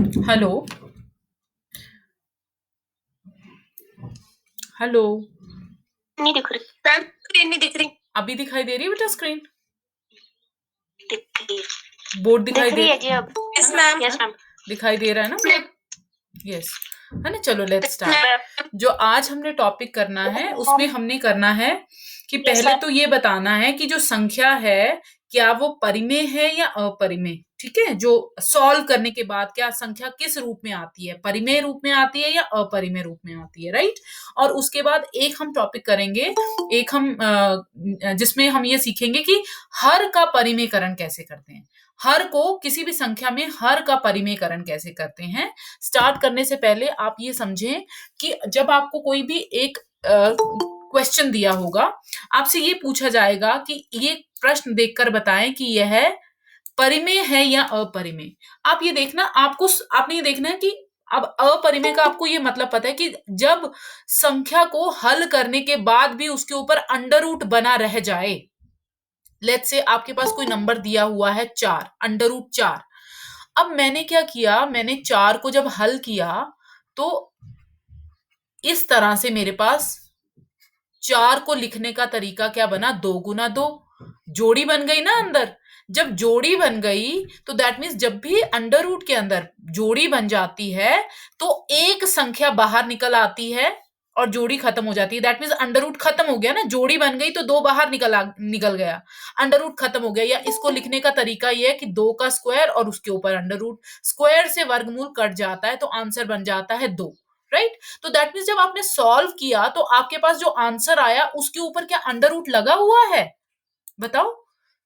Hello. Hello. नहीं दिख रही मैम, स्क्रीन नहीं दिख रही। अभी दिखाई दे रही है बेटा स्क्रीन? दिख रही है। बोर्ड दिखाई दिख दे रही है जी अब। Yes ma'am. Yes ma'am. दिखाई दे रहा है ना बोर्ड? यस, है ना। चलो लेट्स स्टार्ट। जो आज हमने टॉपिक करना है उसमें हमने करना है कि पहले तो ये बताना है कि जो संख्या है क्या वो परिमेय है या अपरिमेय। ठीक है, जो सॉल्व करने के बाद क्या संख्या किस रूप में आती है, परिमेय रूप में आती है या अपरिमेय रूप में आती है, राइट। और उसके बाद एक हम टॉपिक करेंगे, एक हम जिसमें हम ये सीखेंगे कि हर का परिमेयकरण कैसे करते हैं। हर को, किसी भी संख्या में हर का परिमेयकरण कैसे करते हैं। स्टार्ट करने से पहले आप ये समझें कि जब आपको कोई भी एक क्वेश्चन दिया होगा, आपसे ये पूछा जाएगा कि ये प्रश्न देखकर बताएं कि यह परिमेय है या अपरिमेय। आप ये देखना, आपने ये देखना है कि अब अपरिमेय का आपको ये मतलब पता है कि जब संख्या को हल करने के बाद भी उसके ऊपर अंडर रूट बना रह जाए। लेट्स से आपके पास कोई नंबर दिया हुआ है 4, अंडर रूट 4। अब मैंने क्या किया, मैंने 4 को जब हल किया तो इस तरह से मेरे पास 4 को लिखने का तरीका क्या बना, 2 गुना 2। जोड़ी बन गई ना अंदर। जब जोड़ी बन गई तो दैट मीन्स जब भी अंडर रूट के अंदर जोड़ी बन जाती है तो एक संख्या बाहर निकल आती है और जोड़ी खत्म हो जाती है। दैट मीन्स अंडर रूट खत्म हो गया ना, जोड़ी बन गई तो 2 बाहर निकल गया, अंडर रूट खत्म हो गया। या इसको लिखने का तरीका ये है कि 2 का स्क्वायर और उसके ऊपर अंडर रूट, स्क्वायर से वर्गमूल कट जाता है तो आंसर बन जाता है 2, राइट। तो दैट मीन्स जब आपने सॉल्व किया तो आपके पास जो आंसर आया उसके ऊपर क्या अंडर रूट लगा हुआ है? बताओ,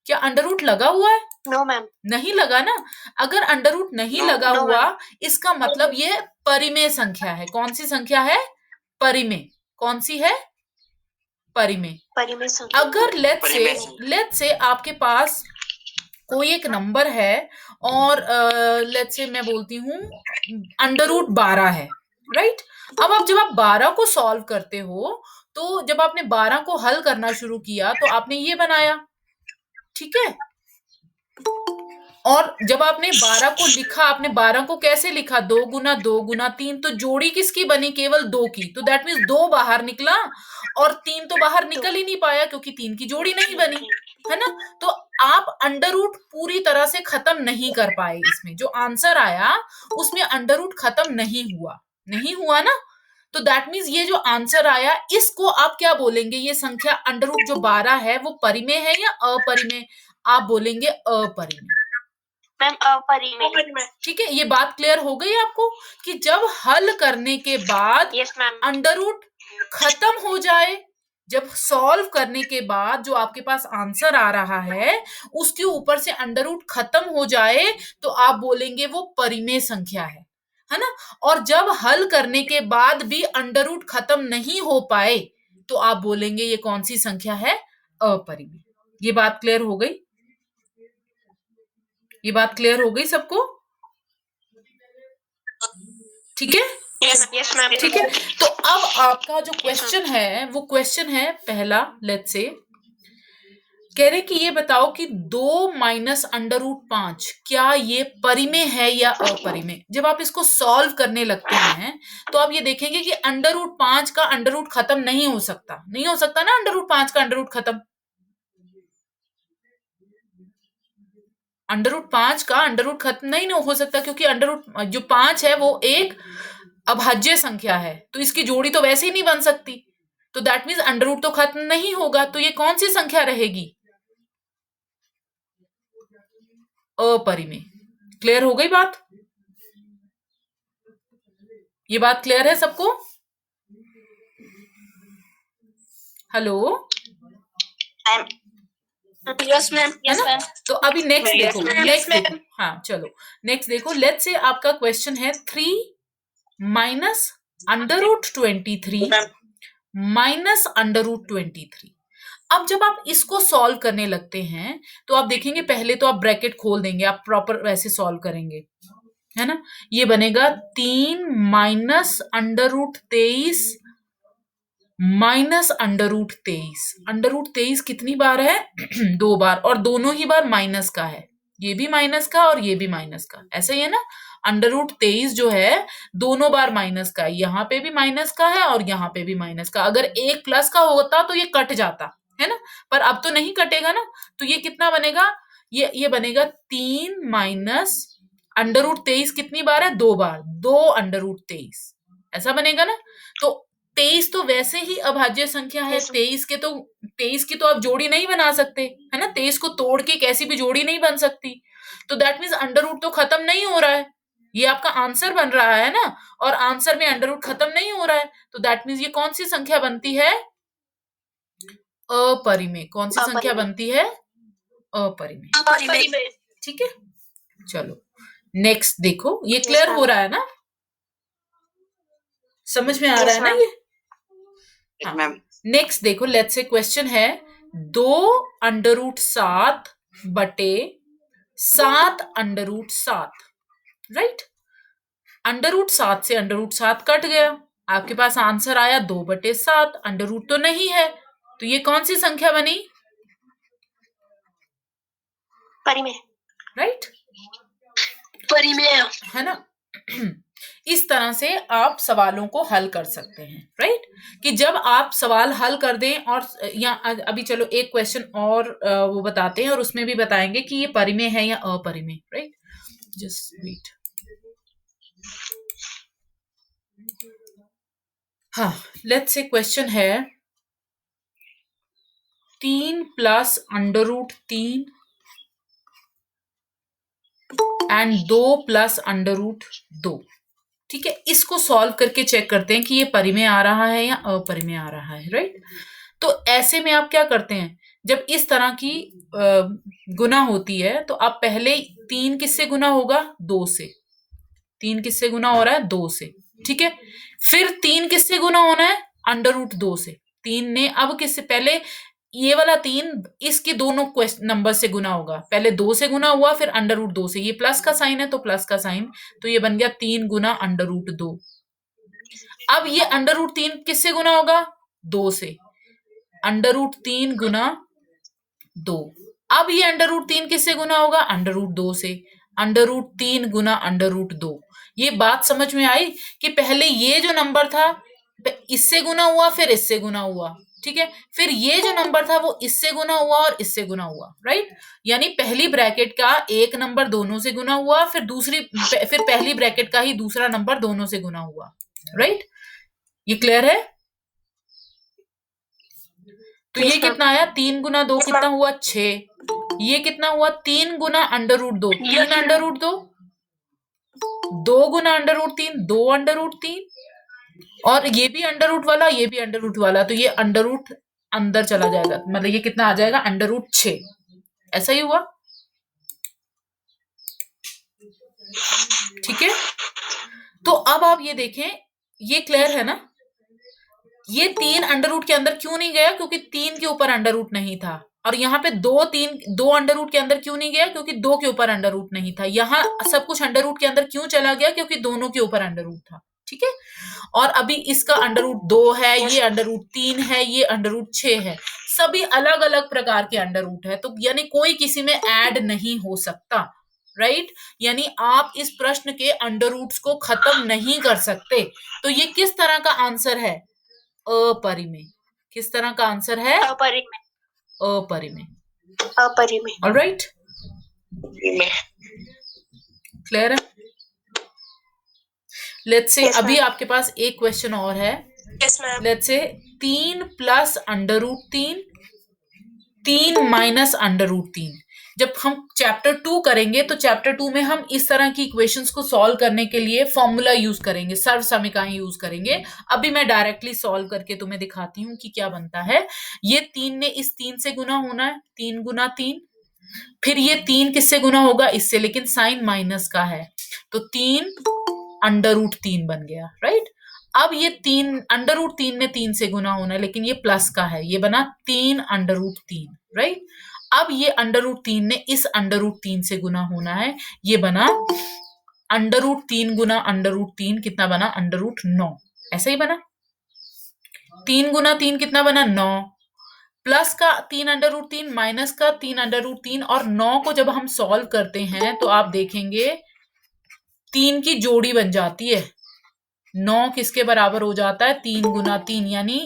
क्या अंडर रूट लगा हुआ है? No ma'am. नहीं लगा ना। अगर अंडर रूट नहीं लगा हुआ, इसका मतलब ये परिमेय संख्या है। कौन सी संख्या है? परिमेय। कौन सी है? परिमेय। परिमेय संख्या। अगर लेट्स से आपके पास कोई एक नंबर है और लेट्स से मैं बोलती हूँ अंडर रूट 12 है, राइट। अब आप जब आप 12 को सॉल्व करते हो तो जब आपने 12 को हल करना शुरू किया तो आपने ये बनाया, ठीक है। और जब आपने 12 को लिखा, आपने 12 को कैसे लिखा, 2 गुना 2 गुना 3। तो जोड़ी किसकी बनी? केवल 2 की। तो दैट मीन्स 2 बाहर निकला और 3 तो बाहर निकल ही नहीं पाया क्योंकि 3 की जोड़ी नहीं बनी, है ना। तो आप अंडर रूट पूरी तरह से खत्म नहीं कर पाए। इसमें जो आंसर आया उसमें अंडर रूट खत्म नहीं हुआ ना। तो दैट मीन्स ये जो आंसर आया इसको आप क्या बोलेंगे? ये संख्या अंडर रूट जो 12 है वो परिमेय है या अपरिमेय? आप बोलेंगे अपरिमेय। मैम अपरिमेय। ठीक है, ये बात क्लियर हो गई आपको कि जब हल करने के बाद यस मैम। अंडर रूट खत्म हो जाए, जब सॉल्व करने के बाद जो आपके पास आंसर आ रहा है उसके ऊपर से अंडर रूट खत्म हो जाए तो आप बोलेंगे वो परिमेय संख्या है ना। और जब हल करने के बाद भी अंडर रूट खत्म नहीं हो पाए तो आप बोलेंगे ये कौन सी संख्या है? अपरिमेय। ये बात क्लियर हो गई? ये बात क्लियर हो गई सबको? ठीक है। Yes ma'am. ठीक है, तो अब आपका जो क्वेश्चन है वो क्वेश्चन है पहला। लेट्स से कह रहे कि ये बताओ कि 2 माइनस अंडर रूट 5 क्या ये परिमेय है या अपरिमेय। जब आप इसको सॉल्व करने लगते हैं तो आप ये देखेंगे कि अंडर रूट 5 का अंडर रूट खत्म नहीं हो सकता ना। अंडर रूट 5 का अंडर रूट खत्म, अंडर रूट 5 का अंडर रूट खत्म नहीं हो सकता क्योंकि अंडर रूट जो 5 है वो एक अभाज्य संख्या है तो इसकी जोड़ी तो वैसे ही नहीं बन सकती। तो दैट मीन्स अंडर रूट तो खत्म नहीं होगा, तो ये कौन सी संख्या रहेगी? अपरिमेय। क्लियर हो गई बात? ये बात क्लियर है सबको? हेलो। Yes ma'am. है ना। तो अभी नेक्स्ट देखो, हाँ चलो नेक्स्ट देखो। लेट्स से आपका क्वेश्चन है 3 minus under root 23 minus under root 23। अब जब आप इसको सॉल्व करने लगते हैं तो आप देखेंगे पहले तो आप ब्रैकेट खोल देंगे, आप प्रॉपर वैसे सॉल्व करेंगे, है ना। ये बनेगा 3 minus under root 23 minus under root 23। Under root 23 कितनी बार है? 2 बार, और दोनों ही बार माइनस का है। ये भी माइनस का और ये भी माइनस का, ऐसा ही है ना। √23 जो है दोनों बार माइनस का है, यहाँ पे भी माइनस का है और यहाँ पे भी माइनस का। अगर एक प्लस का होता तो ये कट जाता है ना, पर अब तो नहीं कटेगा ना, तो ये कितना बनेगा, ये बनेगा 3 माइनस √23 कितनी बार है, 2 बार, 2 √23 ऐसा बनेगा ना। तो 23 तो वैसे ही अभाज्य संख्या है, 23 की तो आप जोड़ी नहीं बना सकते है ना, 23 को तोड़ के कैसी भी जोड़ी नहीं बन सकती, तो दैट मीन्स √ तो खत्म नहीं हो रहा है, ये आपका आंसर बन रहा है ना, और आंसर में √ खत्म नहीं हो रहा है, तो दैट मीन्स ये कौन सी संख्या बनती है, अपरिमेय। कौन सी संख्या बनती है, अपरिमेय। ठीक है, चलो नेक्स्ट देखो, ये क्लियर हो रहा है ना, समझ में आ रहा है ना ये। हाँ, नेक्स्ट देखो, लेट्स से क्वेश्चन है 2 √7 बटे 7 √7, राइट। √7 से √7 कट गया, आपके पास आंसर आया 2/7, √ तो नहीं है, तो ये कौन सी संख्या बनी, परिमेय, राइट, परिमेय है ना। इस तरह से आप सवालों को हल कर सकते हैं, राइट, कि जब आप सवाल हल कर दें, और या अभी चलो एक क्वेश्चन और वो बताते हैं, और उसमें भी बताएंगे कि ये परिमेय है या अपरिमेय, राइट, जस्ट वेट। हाँ, लेट्स से क्वेश्चन है 3 + √3 एंड 2 + √2, ठीक है। इसको सॉल्व करके चेक करते हैं कि ये परिमेय आ रहा है या अपरिमेय आ रहा है, राइट। तो ऐसे में आप क्या करते हैं, जब इस तरह की गुना होती है, तो आप पहले 3 किससे गुना होगा, 2 से, 3 किससे गुना हो रहा है, 2 से, ठीक है। फिर 3 किससे गुना होना है, √2 से। 3 ने अब किससे, पहले ये वाला 3 इसके दोनों नंबर से गुना होगा, पहले 2 से गुना हुआ, फिर √2 से, ये प्लस का साइन है तो प्लस का साइन, तो ये बन गया 3 गुना √2। अब ये √3 किससे गुना होगा, 2 से, √3 गुना 2। अब ये √3 किससे गुना होगा, √2 से, √3 गुना √2। ये बात समझ में आई कि पहले ये जो नंबर था इससे गुना हुआ, फिर इससे गुना हुआ, ठीक है, फिर ये जो नंबर था वो इससे गुना हुआ और इससे गुना हुआ, राइट। यानी पहली ब्रैकेट का एक नंबर दोनों से गुना हुआ, फिर पहली ब्रैकेट का ही दूसरा नंबर दोनों से गुना हुआ, राइट। ये क्लियर है। तो ये कितना आया, 3 गुना 2 कितना हुआ, 6। ये कितना हुआ, 3 गुना √2, 3 √2, 2 गुना √3, 2 √3, और ये भी √ वाला, ये भी √ वाला, तो ये √ अंदर चला जाएगा, मतलब ये कितना आ जाएगा, √6। ऐसा ही हुआ, ठीक है। तो अब आप ये देखें, ये क्लियर है ना। ये 3 √ के अंदर क्यों नहीं गया, क्योंकि 3 के ऊपर √ नहीं था, और यहाँ पे 2 √ के अंदर क्यों नहीं गया, क्योंकि 2 के ऊपर √ नहीं था। यहाँ सब कुछ √ के अंदर क्यों चला गया, क्योंकि दोनों के ऊपर √ था, ठीक है। और अभी इसका √2 है, ये √3 है, ये √6 है, सभी अलग अलग प्रकार के √ है, तो यानी कोई किसी में ऐड नहीं हो सकता, राइट। यानी आप इस प्रश्न के √ को खत्म नहीं कर सकते। तो ये किस तरह का आंसर है, अपरिमेय। किस तरह का आंसर है, अपरिमेय, अपरिमेय, अपरिमेय, ऑलराइट, क्लियर है। लेट्स से अभी आपके पास एक क्वेश्चन और है, लेट्स से 3 + √3, 3 माइनस √3। जब हम चैप्टर 2 करेंगे, तो चैप्टर 2 में हम इस तरह की इक्वेशंस को सॉल्व करने के लिए फॉर्मूला यूज करेंगे, सर्व समीकरण यूज करेंगे। अभी मैं डायरेक्टली सॉल्व करके तुम्हें दिखाती हूँ कि क्या बनता है। ये 3 ने इस 3 से गुना होना है, 3 गुना 3, फिर ये 3 किससे गुना होगा, इससे, लेकिन साइन माइनस का है, तो 3 √3 बन गया, राइट। अब ये 3 √3 ने 3 से गुना होना है, लेकिन ये प्लस का है, ये बना 3 √3, राइट। अब ये √3 ने इस √3 से गुना होना है, ये बना √3 गुना √3 कितना बना, √9, ऐसा ही बना। 3 गुना 3 कितना बना, 9, प्लस का 3 √3, माइनस का 3 √3, और 9 को जब हम सॉल्व करते हैं तो आप देखेंगे 3 की जोड़ी बन जाती है। 9 किसके बराबर हो जाता है? 3 गुना 3, यानी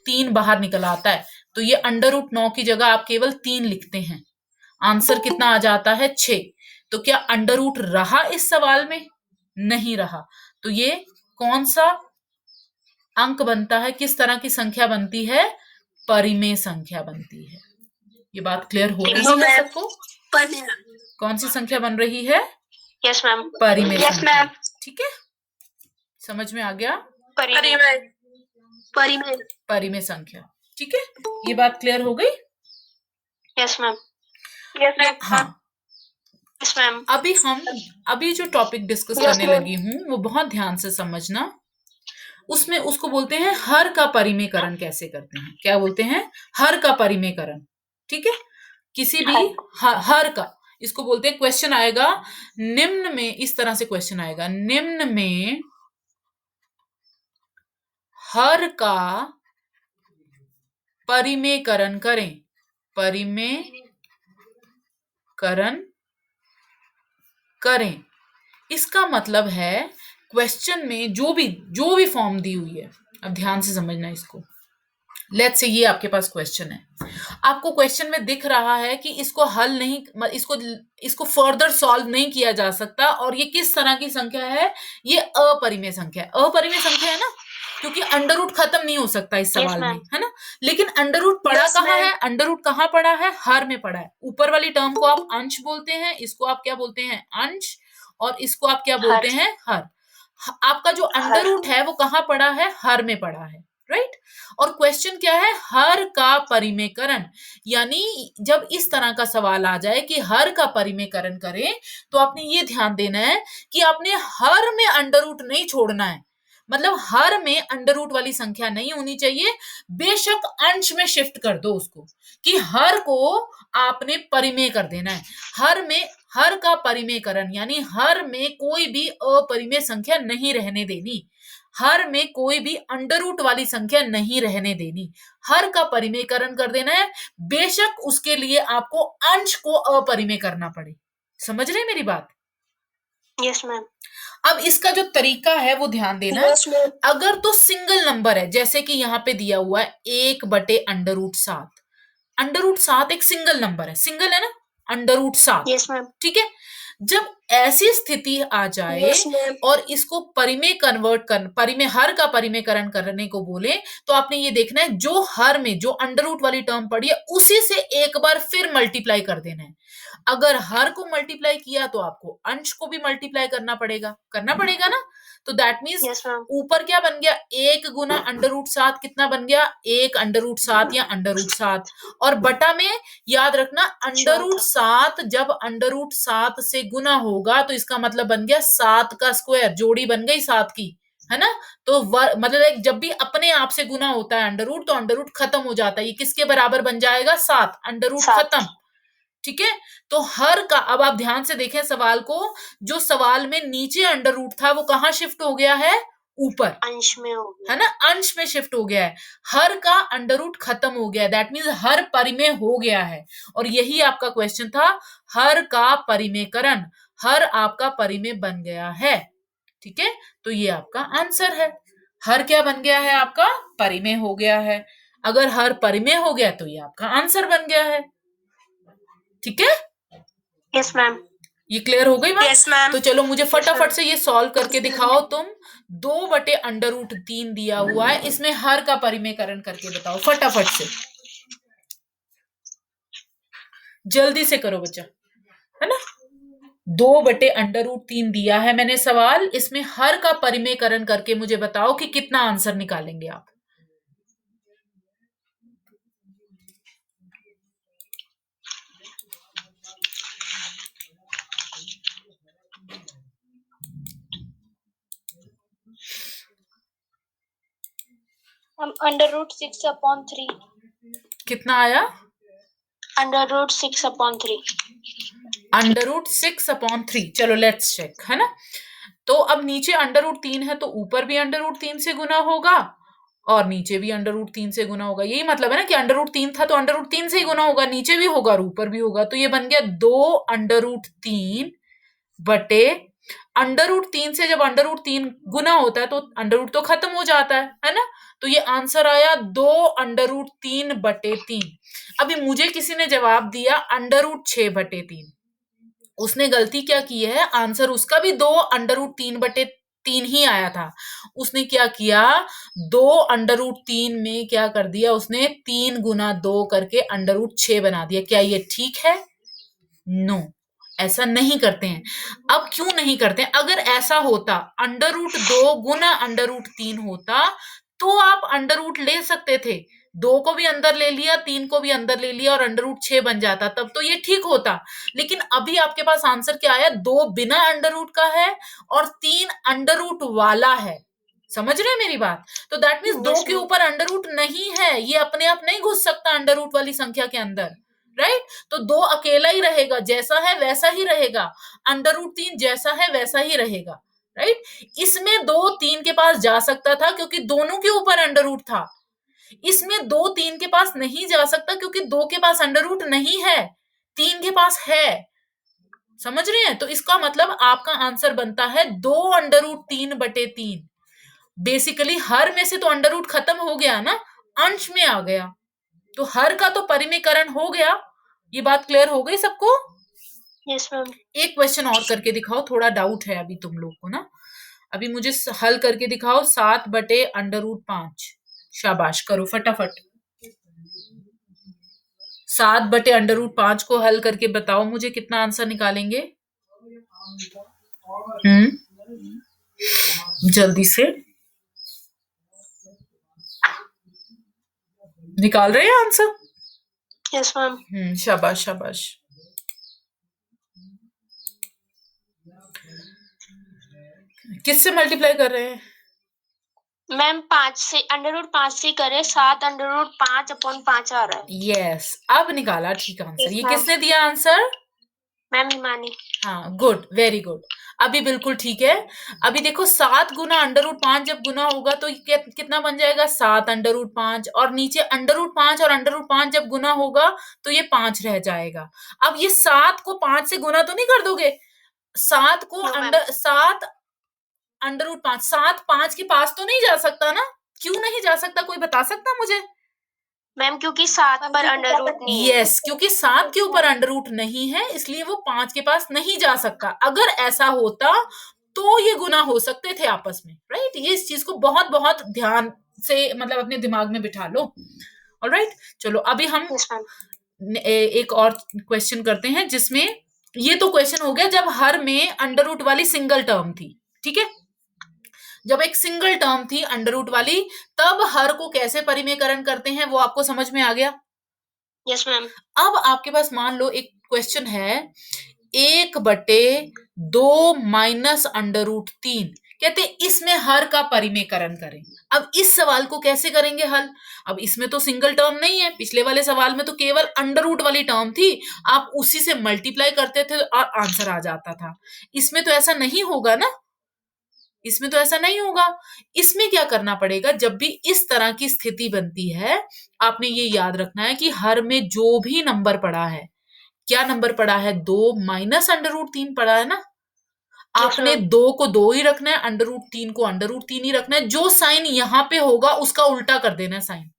3 बाहर निकल आता है। तो ये √9 की जगह आप केवल 3 लिखते हैं। आंसर कितना आ जाता है? 6। तो क्या √ रहा इस सवाल में? नहीं रहा। तो ये कौन सा अंक बनता है? किस तरह की संख्या बनती है? परिमेय संख्या बनती है। ये बात क्लियर हो रही है सबको? कौन सी संख्या बन रही है? Yes ma'am. परिमेय यस संख्या। मैम। ठीक है, समझ में आ गया? परिमेय। परिमेय। परिमेय संख्या। ठीक है, ये बात क्लियर हो गई? Yes ma'am. Yes ma'am. हाँ, यस मैम। अभी जो टॉपिक डिस्कस Yes, करने ma'am. लगी हूँ वो बहुत ध्यान से समझना। उसमें उसको बोलते हैं हर का परिमेयकरण कैसे करते हैं। क्या बोलते हैं? हर का परिमेयकरण। ठीक है, किसी भी हर का, इसको बोलते हैं, क्वेश्चन आएगा निम्न में, इस तरह से क्वेश्चन आएगा, निम्न में हर का परिमेयकरण करें। परिमेयकरण करें, इसका मतलब है क्वेश्चन में जो भी फॉर्म दी हुई है, अब ध्यान से समझना इसको। लेट्स से ये आपके पास क्वेश्चन है, आपको क्वेश्चन में दिख रहा है कि इसको हल नहीं, इसको फर्दर सॉल्व नहीं किया जा सकता, और ये किस तरह की संख्या है? ये अपरिमेय संख्या है। अपरिमेय संख्या है ना, क्योंकि √ खत्म नहीं हो सकता इस Yes, सवाल में, ma'am. है ना। लेकिन √ पड़ा Yes, कहाँ ma'am. है? √ कहाँ पड़ा है? हर में पड़ा है। ऊपर वाली टर्म को आप अंश बोलते हैं, इसको आप क्या बोलते हैं? अंश, और इसको आप क्या बोलते हैं? हर। आपका जो √ है वो कहाँ पड़ा है? हर में पड़ा है, राइट। और क्वेश्चन क्या है? हर का परिमेयकरण। यानी जब इस तरह का सवाल आ जाए कि हर का परिमेयकरण करें, तो आपने ये ध्यान देना है कि आपने हर में √ नहीं छोड़ना है। मतलब हर में √ वाली संख्या नहीं होनी चाहिए, बेशक अंश में शिफ्ट कर दो उसको, कि हर को आपने परिमेय कर देना है। हर का परिमेयकरण यानी हर में कोई भी अपरिमेय संख्या नहीं रहने देनी, हर में कोई भी √ वाली संख्या नहीं रहने देनी, हर का परिमेयकरण कर देना है, बेशक उसके लिए आपको अंश को अपरिमेय करना पड़े। समझ रहे हैं मेरी बात? Yes ma'am. अब इसका जो तरीका है वो ध्यान देना। Yes, ma'am. अगर तो सिंगल नंबर है, जैसे कि यहाँ पे दिया हुआ है 1/√7, √7 एक सिंगल नंबर है, सिंगल है ना, √7। Yes ma'am. ठीक है, जब ऐसी स्थिति आ जाए Yes, ma'am. और इसको परिमेय हर का परिमेयकरण करने को बोले, तो आपने ये देखना है जो हर में जो √ वाली टर्म पड़ी है उसी से एक बार फिर मल्टीप्लाई कर देना है। अगर हर को मल्टीप्लाई किया तो आपको अंश को भी मल्टीप्लाई करना पड़ेगा ना। तो दैट मीन्स Yes, ma'am. ऊपर क्या बन गया? 1 गुना √7 कितना बन गया? 1 √7 या √7, और बटा में याद रखना √7 जब √7 से गुना होगा तो इसका मतलब बन गया 7 का स्क्वायर, जोड़ी बन गई 7 की, है ना। तो मतलब जब भी अपने आप से गुना होता है √ तो √ खत्म हो जाता है, ये किसके बराबर बन जाएगा? 7, √ खत्म। ठीक है, तो हर का, अब आप ध्यान से देखें सवाल को, जो सवाल में नीचे √ था वो कहां शिफ्ट हो गया है? ऊपर, अंश में हो गया, है ना, अंश में शिफ्ट हो गया है। हर का √ खत्म हो गया है, दैट मीन्स हर परिमेय हो गया है। और यही आपका क्वेश्चन था, हर का परिमेयकरण, हर आपका परिमेय बन गया है। ठीक है, तो ये आपका आंसर है। हर क्या बन गया है? आपका परिमेय हो गया है। अगर हर परिमेय हो गया तो ये आपका आंसर बन गया है। ठीक है, यस मैम। ये क्लियर हो गई बात? Yes, ma'am. तो चलो मुझे फटाफट ma'am. से ये सॉल्व करके दिखाओ तुम। 2/√3 दिया हुआ है, इसमें हर का परिमेयकरण करके बताओ फटाफट से, जल्दी से करो बच्चा, है ना। 2/√3 दिया है मैंने सवाल, इसमें हर का परिमेयकरण करके मुझे बताओ कि कितना आंसर निकालेंगे आप। हम √6/3। कितना आया? √6/3। √6/3। चलो लेट्स चेक, है ना। तो अब नीचे √3 है तो ऊपर भी √3 से गुना होगा और नीचे भी √3 से गुना होगा। यही मतलब है ना कि √3 था तो √3 से ही गुना होगा, नीचे भी होगा और ऊपर भी होगा। तो ये बन गया 2 √3 बटे √3 से जब √3 गुना होता है तो √ तो खत्म हो जाता है ना। तो ये आंसर आया 2√3/3। अभी मुझे किसी ने जवाब दिया √6/3। उसने गलती क्या की है, आंसर उसका भी 2√3/3 ही आया था। उसने क्या किया, 2√3 में क्या कर दिया उसने, 3 गुना 2 करके √6 बना दिया। क्या ये ठीक है? नो, ऐसा नहीं करते हैं। अब क्यों नहीं करते हैं? अगर ऐसा होता, √2 गुना √3 होता तो आप अंडर ले सकते थे। 2 को भी अंदर ले लिया, 3 को भी अंदर ले लिया और √6 बन जाता, तब तो ये ठीक होता। लेकिन अभी आपके पास आंसर क्या आया, 2 बिना अंडर का है और 3 अंडर वाला है। समझ रहे हैं मेरी बात? तो दैट मीन्स 2 के ऊपर अंडर नहीं है, ये अपने आप नहीं घुस सकता अंडर वाली संख्या के अंदर, राइट? तो 2 अकेला ही रहेगा, जैसा है वैसा ही रहेगा। √3 जैसा है वैसा ही रहेगा, राइट? इसमें 2 3 के पास जा सकता था क्योंकि दोनों के ऊपर अंडर था। इसमें 2 3 के पास नहीं जा सकता क्योंकि 2 के पास अंडर नहीं है, 3 के पास है। समझ रहे हैं? तो इसका मतलब आपका आंसर बनता है 2√3/3। बेसिकली हर में से तो अंडर खत्म हो गया ना, अंश में आ गया, तो हर का तो परिमेयकरण हो गया। ये बात क्लियर हो गई सबको? Yes ma'am. एक क्वेश्चन और करके दिखाओ, थोड़ा डाउट है अभी तुम लोग को ना। अभी मुझे हल करके दिखाओ, 7/√5। शाबाश, करो फटाफट। 7/√5 को हल करके बताओ मुझे कितना आंसर निकालेंगे। जल्दी से निकाल रहे हैं आंसर? Yes ma'am. शाबाश शाबाश। किससे मल्टीप्लाई कर रहे हैं मैम? 5 से, √5 से करे 7/5/5 आ रहा है। यस, अब निकाला ठीक आंसर। ये मैम। किसने दिया आंसर? मैम हिमानी। हाँ, गुड, वेरी गुड। अभी बिल्कुल ठीक है। अभी देखो 7 गुना √5 जब गुना होगा तो कितना बन जाएगा, 7/5, और नीचे √5 और √5 जब गुना होगा तो ये 5 रह जाएगा। अब ये 7 को 5 से गुना तो नहीं कर दोगे? 7 को √5, 7 5 के पास तो नहीं जा सकता ना? क्यों नहीं जा सकता, कोई बता सकता मुझे? मैम क्योंकि 7 पर अंडर नहीं है। यस, क्योंकि 7 के ऊपर अंडर नहीं है इसलिए वो 5 के पास नहीं जा सकता। अगर ऐसा होता तो ये गुना हो सकते थे आपस में, राइट? ये इस चीज को बहुत बहुत ध्यान से मतलब अपने दिमाग में बिठा लो। ऑलराइट, चलो अभी हम एक और क्वेश्चन करते हैं जिसमें, ये तो क्वेश्चन हो गया जब हर में अंडर वाली सिंगल टर्म थी, ठीक है? जब एक सिंगल टर्म थी अंडर वाली, तब हर को कैसे परिमेयकरण करते हैं वो आपको समझ में आ गया? Yes ma'am. अब आपके पास मान लो एक क्वेश्चन है, 1/2 माइनस √3, कहते इसमें हर का परिमेयकरण करें। अब इस सवाल को कैसे करेंगे हल? अब इसमें तो सिंगल टर्म नहीं है, पिछले वाले सवाल में तो केवल अंडर वाली टर्म थी, आप उसी से मल्टीप्लाई करते थे और आंसर आ जाता था। इसमें तो ऐसा नहीं होगा ना, इसमें तो ऐसा नहीं होगा। इसमें क्या करना पड़ेगा, जब भी इस तरह की स्थिति बनती है, आपने ये याद रखना है कि हर में जो भी नंबर पड़ा है, क्या नंबर पड़ा है, 2 माइनस √3 पड़ा है ना। आपने 2 को 2 ही रखना है, √3 को √3 ही रखना है। जो साइन यहाँ पे होगा उसका उल्टा कर देना है साइन,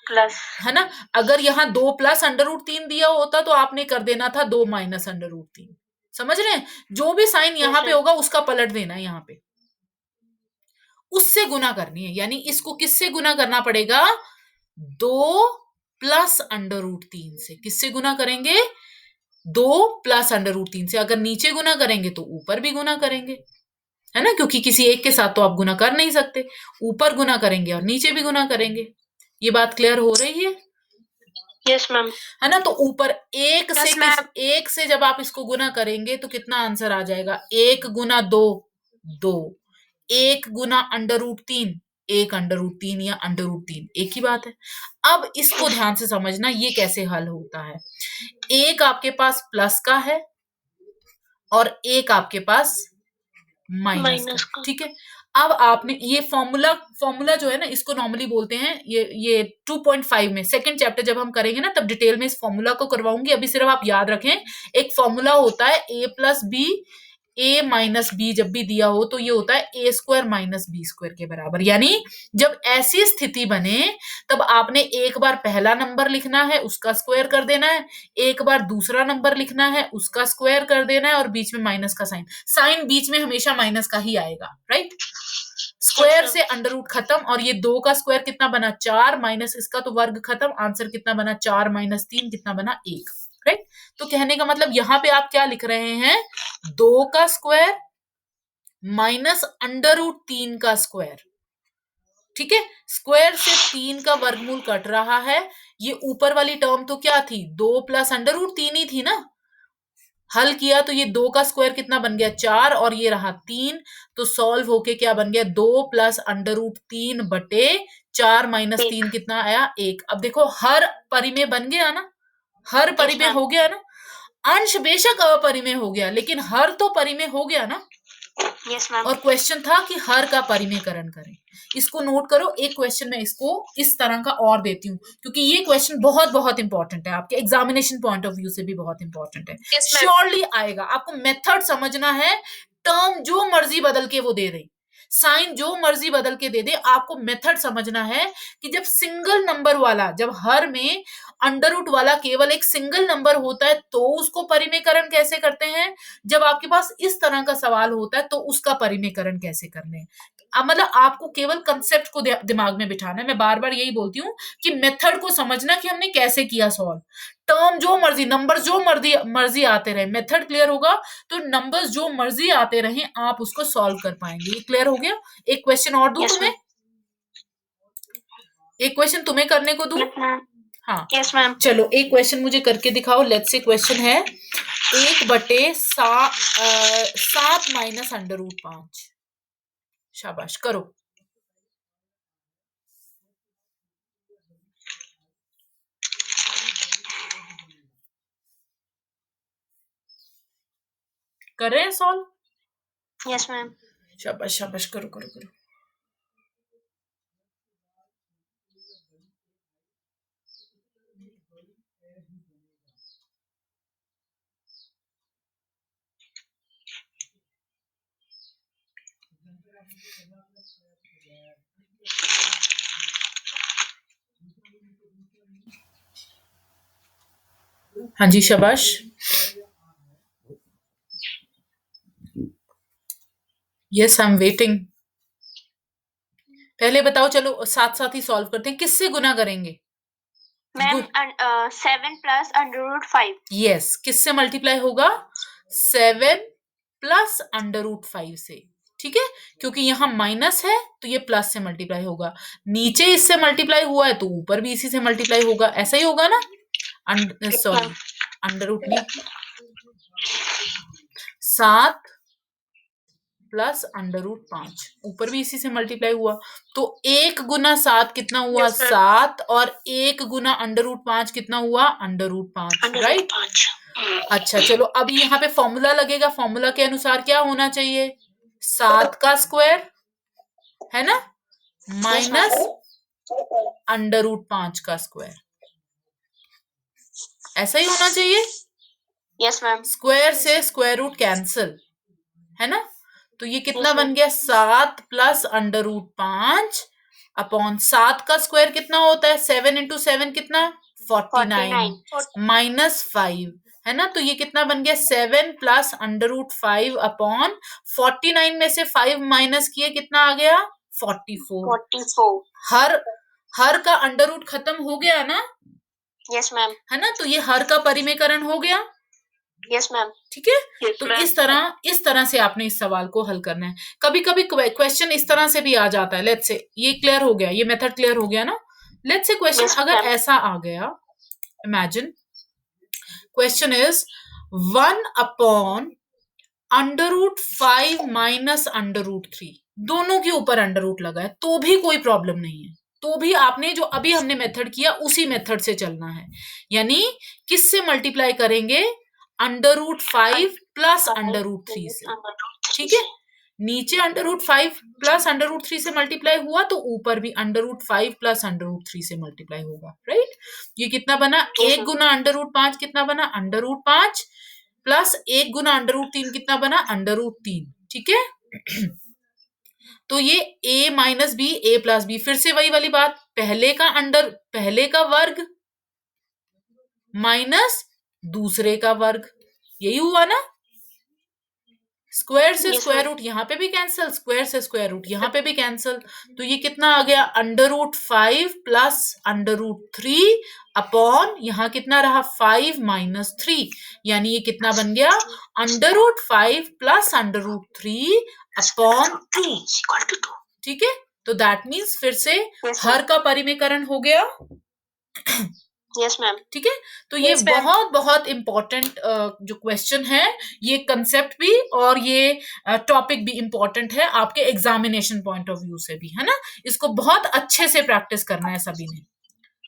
प्लस, है ना। अगर यहाँ 2 प्लस √3 दिया होता तो आपने कर देना था 2 माइनस √3। समझ रहे हैं? जो भी साइन यहाँ पे होगा उसका पलट देना है, यहाँ पे उससे गुना करनी है। यानी इसको किससे गुना करना पड़ेगा, 2 प्लस √3 से। किससे गुना करेंगे, 2 प्लस √3 से। अगर नीचे गुना करेंगे तो ऊपर भी गुना करेंगे, है ना, क्योंकि किसी एक के साथ तो आप गुना कर नहीं सकते। ऊपर गुना करेंगे और नीचे भी गुना करेंगे। ये बात क्लियर हो रही है? Yes ma'am. है ना। तो ऊपर एक से जब आप इसको गुना करेंगे तो कितना आंसर आ जाएगा, 1 गुना 2 2, 1 गुना √3 1 √3 या √3 एक ही बात है। अब इसको ध्यान से समझना ये कैसे हल होता है। एक आपके पास प्लस का है और एक आपके पास माइनस का, ठीक है। अब आपने ये फॉर्मूला जो है ना, इसको नॉर्मली बोलते हैं, ये 2.5 में सेकंड चैप्टर जब हम करेंगे ना तब डिटेल में इस फॉर्मूला को करवाऊंगी। अभी सिर्फ आप याद रखें, एक फॉर्मूला होता है a + b a minus B जब भी दिया हो तो ये होता है a square minus B square के बराबर। यानी जब ऐसी स्थिति बने तब आपने एक बार पहला नंबर लिखना है, उसका स्क्वायर कर देना है, एक बार दूसरा नंबर लिखना है, उसका स्क्वायर कर देना है, और बीच में माइनस का साइन। साइन बीच में हमेशा माइनस का ही आएगा, राइट। स्क्वायर से अंडर रूट खत्म, और ये 2 का स्क्वायर कितना बना 4, माइनस इसका तो वर्ग खत्म, आंसर कितना बना 4 माइनस 3 कितना बना 1, राइट। तो कहने का मतलब यहाँ पे आप क्या लिख रहे हैं, 2 का स्क्वायर माइनस अंडर रूट 3 का स्क्वायर, ठीक है। स्क्वायर से 3 का वर्गमूल कट रहा है, ये ऊपर वाली टर्म तो क्या थी 2 प्लस अंडर रूट 3 ही थी ना। हल किया तो ये 2 का स्क्वायर कितना बन गया 4, और ये रहा 3, तो सॉल्व होके क्या बन गया 2 प्लस अंडर रूट 3 बटे 4 माइनस 3 कितना आया 1। अब देखो हर परिमेय बन गया ना, हर परिमेय हो गया ना। अंश बेशक अपरिमेय हो गया, लेकिन हर तो परिमेय हो गया ना। Yes ma'am. और क्वेश्चन था कि हर का परिमेयकरण करें। इसको नोट करो, एक क्वेश्चन मैं इसको इस तरह का और देती हूँ, क्योंकि ये क्वेश्चन बहुत बहुत इंपॉर्टेंट है, आपके एग्जामिनेशन पॉइंट ऑफ व्यू से भी बहुत इंपॉर्टेंट है। श्योरली आएगा, आपको मेथड समझना है। टर्म जो मर्जी बदल के वो दे दे, साइन जो मर्जी बदल के दे दे, आपको मेथड समझना है कि जब सिंगल नंबर वाला, जब हर में अंडर रूट वाला केवल एक सिंगल नंबर होता है तो उसको परिमेयकरण कैसे करते हैं, जब आपके पास इस तरह का सवाल होता है तो उसका परिमेयकरण कैसे करने हैं। मतलब आपको केवल कंसेप्ट को दिमाग में बिठाना है। मैं बार बार यही बोलती हूँ कि मेथड को समझना कि हमने कैसे किया सॉल्व। टर्म जो मर्जी, नंबर जो मर्जी आते रहे, मेथड क्लियर होगा तो नंबर्स जो मर्जी आते रहे आप उसको सॉल्व कर पाएंगे। ये क्लियर हो गया। एक क्वेश्चन और दूं तुम्हें, एक क्वेश्चन तुम्हें करने को दूं। हाँ यस मैम। चलो एक क्वेश्चन मुझे करके दिखाओ। लेट्स से क्वेश्चन है 1/7 माइनस अंडर रूट 5। शाबाश, करो। कर रहे हैं सॉल्व? Yes ma'am. शाबाश शाबाश, करो करो करो। हाँ जी शाबाश। Yes I am waiting. पहले बताओ, चलो साथ साथ ही सॉल्व करते हैं। किससे गुना करेंगे ma'am? 7 plus under root 5। Yes, किससे मल्टीप्लाई होगा 7 प्लस अंडर रूट 5 से, ठीक है। क्योंकि यहाँ माइनस है तो ये प्लस से मल्टीप्लाई होगा, नीचे इससे मल्टीप्लाई हुआ है तो ऊपर भी इसी से मल्टीप्लाई होगा, ऐसा ही होगा ना। सॉरी अंडर रूट नहीं, 7 प्लस अंडर रूट 5, ऊपर भी इसी से मल्टीप्लाई हुआ, तो 1 गुना 7 कितना हुआ 7, और 1 गुना अंडर रूट 5 कितना हुआ अंडर रूट 5, राइट। अच्छा चलो, अब यहाँ पे फॉर्मूला लगेगा। फॉर्मूला के अनुसार क्या होना चाहिए, 7 का स्क्वायर है ना माइनस अंडर रूट 5 का स्क्वायर, ऐसा ही होना चाहिए। Yes ma'am. स्क्वायर से स्क्वायर रूट कैंसिल है ना, तो ये कितना बन गया 7 प्लस अंडर रूट 5 अपॉन 7 का स्क्वायर कितना होता है 7 इंटू 7 कितना 49 माइनस 5 है ना, तो ये कितना बन गया 7 प्लस अंडर रूट 5 अपॉन 49 में से 5 माइनस किए कितना आ गया 44। हर का अंडर रूट खत्म हो गया ना। Yes ma'am. है ना, तो ये हर का परिमेयकरण हो गया। Yes ma'am. ठीक है, तो इस तरह से आपने इस सवाल को हल करना है। कभी कभी क्वेश्चन इस तरह से भी आ जाता है। लेट्स से ये क्लियर हो गया, ये मेथड क्लियर हो गया ना। लेट्स से क्वेश्चन अगर ऐसा आ गया, imagine question is 1 upon under root 5 minus under root 3, दोनों के ऊपर अंडर रूट लगा है तो भी कोई प्रॉब्लम नहीं है, तो भी आपने जो अभी हमने मेथड किया उसी मेथड से चलना है। यानी किससे मल्टीप्लाई करेंगे under root 5 plus under root 3 से, ठीक है। नीचे under root 5 plus under root 3 से मल्टीप्लाई हुआ तो ऊपर भी under root 5 plus under root 3 से मल्टीप्लाई होगा, राइट। ये कितना बना 1 गुना अंडर रूट 5 कितना बना अंडर रूट 5 प्लस 1 गुना √3 कितना बना, √3, ठीक है। तो ये a minus B, a plus B, फिर से वही वाली बात, पहले का वर्ग माइनस दूसरे का वर्ग, यही हुआ ना। स्क्वायर से स्क्वायर रूट यहाँ पे भी कैंसिल, स्क्वायर से स्क्वायर रूट यहाँ पे भी कैंसिल, तो ये कितना आ गया, √5 प्लस √3 अपॉन यहाँ कितना रहा 5 माइनस 3, यानी ये कितना बन गया, √5 प्लस √3 अपॉन 2, ठीक है। तो दैट मीन्स फिर से हर का परिमेयकरण हो गया। यस मैम, ठीक है। तो ये बहुत बहुत इंपॉर्टेंट जो क्वेश्चन है, ये कंसेप्ट भी और ये टॉपिक भी इंपॉर्टेंट है आपके एग्जामिनेशन पॉइंट ऑफ व्यू से भी, है ना। इसको बहुत अच्छे से प्रैक्टिस करना है सभी ने।